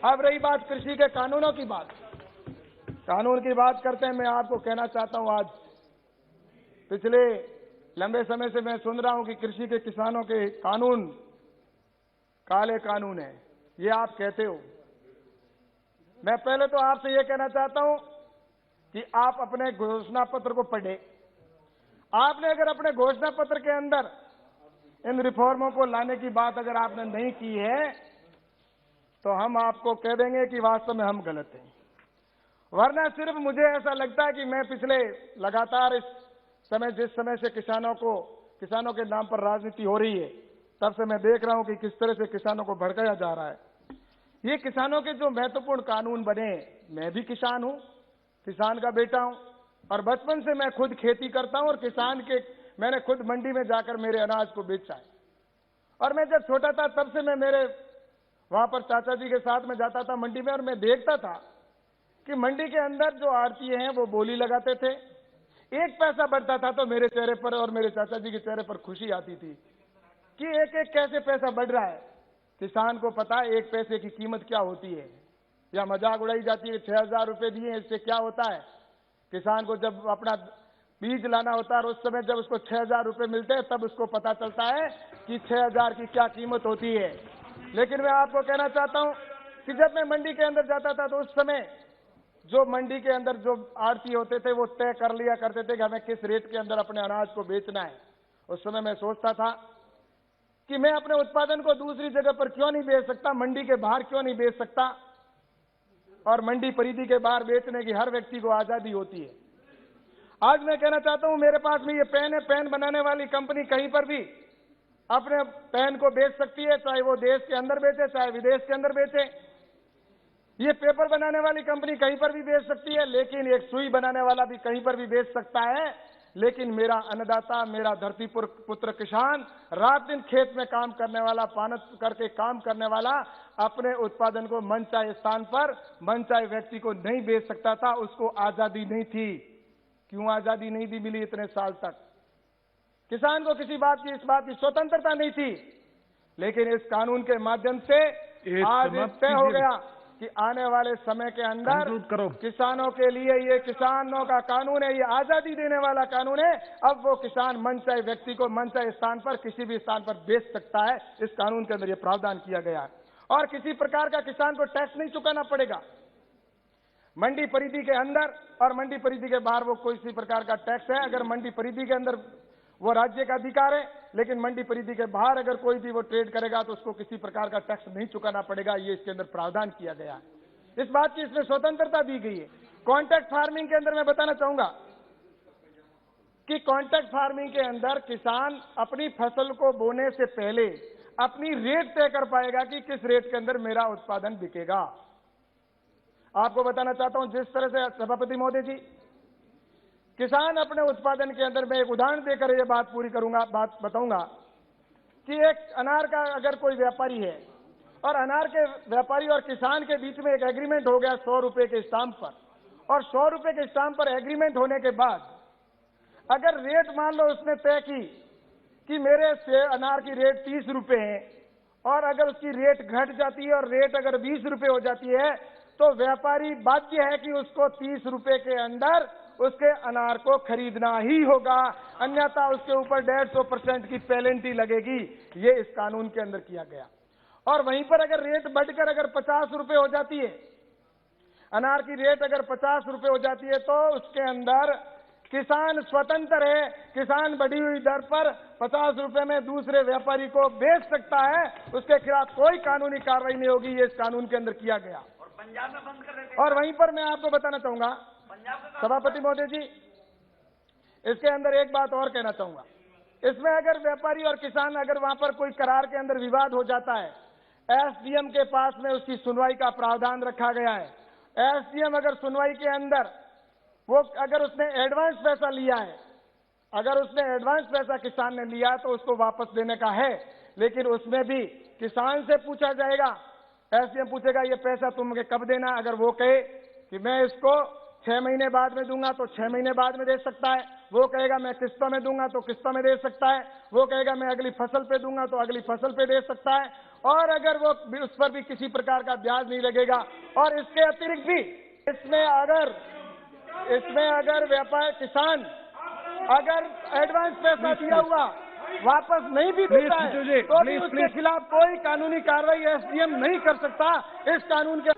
अब रही बात कृषि के कानूनों की बात, कानून की बात करते हैं। मैं आपको कहना चाहता हूं, आज पिछले लंबे समय से मैं सुन रहा हूं कि कृषि के किसानों के कानून काले कानून है, ये आप कहते हो। मैं पहले तो आपसे ये कहना चाहता हूं कि आप अपने घोषणा पत्र को पढ़े। आपने अगर अपने घोषणा पत्र के अंदर इन रिफॉर्मों को लाने की बात अगर आपने नहीं की है तो हम आपको कह देंगे कि वास्तव में हम गलत हैं। वरना सिर्फ मुझे ऐसा लगता है कि मैं पिछले लगातार इस समय जिस समय से किसानों के नाम पर राजनीति हो रही है, तब से मैं देख रहा हूं कि किस तरह से किसानों को भड़काया जा रहा है। ये किसानों के जो महत्वपूर्ण कानून बने, मैं भी किसान हूं, किसान का बेटा हूं, और बचपन से मैं खुद खेती करता हूं, और मैंने खुद मंडी में जाकर मेरे अनाज को बेचा है। और मैं जब छोटा था तब से मैं मेरे वहां पर चाचा जी के साथ में जाता था मंडी में, और मैं देखता था कि मंडी के अंदर जो आड़तीए हैं वो बोली लगाते थे। एक पैसा बढ़ता था तो मेरे चेहरे पर और मेरे चाचा जी के चेहरे पर खुशी आती थी कि एक एक कैसे पैसा बढ़ रहा है। किसान को पता है एक पैसे की कीमत क्या होती है, या मजाक उड़ाई जाती है 6,000 रुपए दिए, इससे क्या होता है। किसान को जब अपना बीज लाना होता है और उस समय जब उसको 6,000 रुपए मिलते हैं तब उसको पता चलता है कि 6,000 की क्या कीमत होती है। लेकिन मैं आपको कहना चाहता हूं कि जब मैं मंडी के अंदर जाता था तो उस समय जो मंडी के अंदर जो आड़ती होते थे वो तय कर लिया करते थे कि हमें किस रेट के अंदर अपने अनाज को बेचना है। उस समय मैं सोचता था कि मैं अपने उत्पादन को दूसरी जगह पर क्यों नहीं बेच सकता, मंडी के बाहर क्यों नहीं बेच सकता, और मंडी परिधि के बाहर बेचने की हर व्यक्ति को आजादी होती है। आज मैं कहना चाहता हूं, मेरे पास में ये पेन है, पेन बनाने वाली कंपनी कहीं पर भी अपने पेन को बेच सकती है, चाहे वो देश के अंदर बेचे चाहे विदेश के अंदर बेचे। ये पेपर बनाने वाली कंपनी कहीं पर भी बेच सकती है, लेकिन एक सुई बनाने वाला भी कहीं पर भी बेच सकता है। लेकिन मेरा अन्नदाता, मेरा धरती पुत्र किसान, रात दिन खेत में काम करने वाला, मेहनत करके काम करने वाला, अपने उत्पादन को मनचाहे स्थान पर मनचाहे व्यक्ति को नहीं बेच सकता था। उसको आजादी नहीं थी। क्यों आजादी नहीं दी मिली इतने साल तक? किसान को किसी बात की, इस बात की स्वतंत्रता नहीं थी। लेकिन इस कानून के माध्यम से आज तय हो गया कि आने वाले समय के अंदर किसानों के लिए ये किसानों का कानून है, ये आजादी देने वाला कानून है। अब वो किसान मनचाहे व्यक्ति को मनचाहे स्थान पर किसी भी स्थान पर बेच सकता है। इस कानून के अंदर ये प्रावधान किया गया है। और किसी प्रकार का किसान को टैक्स नहीं चुकाना पड़ेगा। मंडी परिधि के अंदर और मंडी परिधि के बाहर वो कोई सी प्रकार का टैक्स है। अगर मंडी परिधि के अंदर वो राज्य का अधिकार है, लेकिन मंडी परिधि के बाहर अगर कोई भी वो ट्रेड करेगा तो उसको किसी प्रकार का टैक्स नहीं चुकाना पड़ेगा। ये इसके अंदर प्रावधान किया गया है। इस बात की इसमें स्वतंत्रता दी गई है। कॉन्ट्रैक्ट फार्मिंग के अंदर मैं बताना चाहूंगा कि कॉन्ट्रैक्ट फार्मिंग के अंदर किसान अपनी फसल को बोने से पहले अपनी रेट तय कर पाएगा कि किस रेट के अंदर मेरा उत्पादन बिकेगा। आपको बताना चाहता हूं, जिस तरह से सभापति महोदय जी, किसान अपने उत्पादन के अंदर, मैं एक उदाहरण देकर ये बात पूरी करूंगा, बात बताऊंगा कि एक अनार का अगर कोई व्यापारी है और अनार के व्यापारी और किसान के बीच में एक एग्रीमेंट हो गया 100 रुपए के स्टाम्प पर, और 100 रुपए के स्टाम्प पर एग्रीमेंट होने के बाद अगर रेट मान लो उसने तय की कि मेरे से अनार की रेट 30 रुपए है, और अगर उसकी रेट घट जाती है और रेट अगर 20 रुपए हो जाती है तो व्यापारी बाध्य है कि उसको 30 रुपए के अंदर उसके अनार को खरीदना ही होगा, अन्यथा उसके ऊपर 150% की पेनल्टी लगेगी। ये इस कानून के अंदर किया गया। और वहीं पर अगर रेट बढ़कर अगर 50 रुपए हो जाती है, अनार की रेट अगर 50 रुपए हो जाती है, तो उसके अंदर किसान स्वतंत्र है। किसान बढ़ी हुई दर पर 50 रुपए में दूसरे व्यापारी को बेच सकता है, उसके खिलाफ कोई कानूनी कार्रवाई नहीं होगी। ये इस कानून के अंदर किया गया। पंजाब में बंद कर देते। और वहीं पर मैं आपको बताना चाहूंगा सभापति महोदय जी, इसके अंदर एक बात और कहना चाहूंगा। इसमें अगर व्यापारी और किसान अगर वहां पर कोई करार के अंदर विवाद हो जाता है, एसडीएम के पास में उसकी सुनवाई का प्रावधान रखा गया है। एसडीएम अगर सुनवाई के अंदर वो अगर उसने एडवांस पैसा लिया है, अगर उसने एडवांस पैसा किसान ने लिया तो उसको वापस देने का है, लेकिन उसमें भी किसान से पूछा जाएगा। एसडीएम पूछेगा ये पैसा तुम मुझे कब देना। अगर वो कहे कि मैं इसको 6 महीने बाद में दूंगा तो 6 महीने बाद में दे सकता है, वो कहेगा मैं किस्तों में दूंगा तो किस्तों में दे सकता है, वो कहेगा मैं अगली फसल पे दूंगा तो अगली फसल पे दे सकता है, और अगर वो उस पर भी किसी प्रकार का ब्याज नहीं लगेगा। और इसके अतिरिक्त भी इसमें अगर व्यापार किसान अगर एडवांस पैसा दिया हुआ वापस नहीं भी देता है तो भी उसके खिलाफ कोई कानूनी कार्रवाई एसडीएम नहीं कर सकता। इस कानून के